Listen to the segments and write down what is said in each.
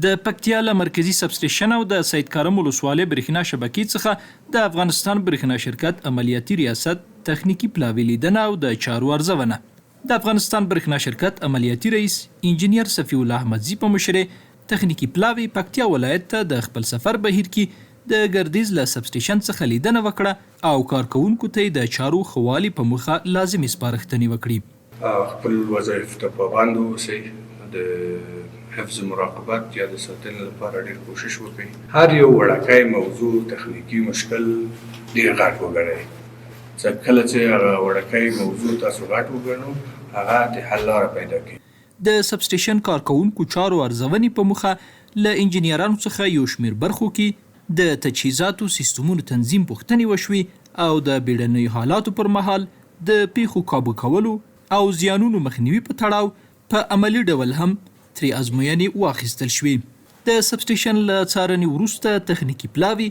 د پکتیا له مرکزي سب سټېشن او د سید کارم ولسوالۍ برېښنا شبکې څخه د افغانستان برېښنا شرکت عملیاتي ریاست تخنیکي پلاوي لېدنه او د چارو ارزونه د افغانستان برېښنا شرکت عملیاتي رئیس انجینیر صفي الله احمدزي په مشرۍ تخنیکي پلاوي پکتیا ولایت ته د خپل سفر بهیر کې د ګردیز له سب سټېشن څخه لیدنه وکړه او کارکوونکو ته د چارو ښه والي په موخه لازمي سپارښتنې وکړي. خپل وظایف ته پابند اوسئ، د حفظ مراقبت یا د ساتنې لپاره ډېر کوشش وکړئ. هر یو وړوکی موضوع تخنیکي مشکل ډېر غټ وګڼئ. ځکه کله چې هغه وړوکی موضوع تاسو غټ وګڼو هغه د حل لاره پیدا کوي. د سب سټېشن کارکوونکو چارو ارزونې په موخه له انجینیرانو څخه یو شمېر برخو کې د تجهیزاتو سیستمونو تنظیم پوښتنې وشوې او د بیړنیو حالاتو پر مهال د پیښو کابو کولو او زیانونو مخنیوي په تړاو په عملي ډول هم ترې ازموینې واخیستل شوې. د سب سټېشن له څارنې وروسته تخنیکي پلاوي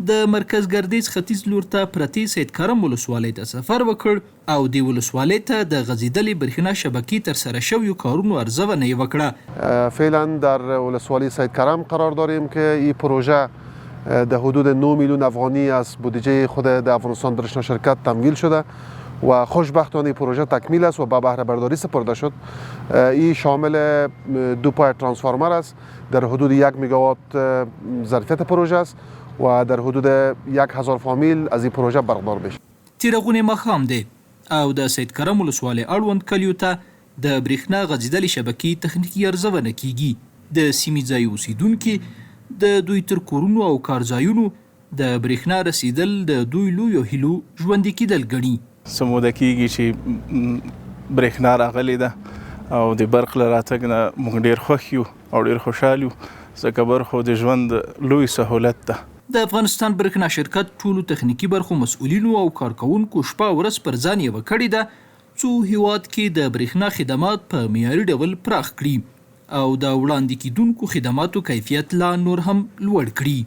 د مرکز ګردیز ختیځ لور ته پرتې سید کارم ولسوالۍ ته سفر وکړ او د ولسوالۍ ته د غځېدلې برېښنا شبکې ترسره شویو کارونو ارزونه یې وکړه. فعلا در ولسوالی سید کارم قرار داریم که این پروژه در حدود 9 میلیون افغانی از بودجه خود در افغانستان برېښنا شرکت تمویل شده و خوشبختانه این پروژه تکمیل است و به بهره برداری سپرده شد. این شامل 2 پای ترانسفورمر است در حدود 1 میگاوات ظرفیت پروژه است و در حدود 1000 فامیل از این پروژه برخوردار بشه. تیرغونې ماښام دی او د سید کرم ولسوالۍ اړوند کلیو ته د برېښنا غځېدلې شبکې تخنیکي ارزونه کیږي. د سیمې ځایي اوسیدونکي د دوی تر کورونو او کارځایونو د برېښنا رسیدل د دوی لویو هیلو ژوندي کیدل ګڼي. څه موده کېږي چې برېښنا راغلې ده او د برق له راتګ نه موږ ډېر خوښ یو او ډېر خوشحال یو ځکه برخو د ژوند لوی سهولت ده. د افغانستان برېښنا شرکت ټولو تخنیکي برخو مسؤلینو او کارکوونکو شپه ورځ پر ځان یوه کړې ده څو هیواد کې د برېښنا خدمات په معیاري ډول پراخ کړي او د وړاندې کیدونکو خدماتو کیفیت لا نور هم لوړ کړي.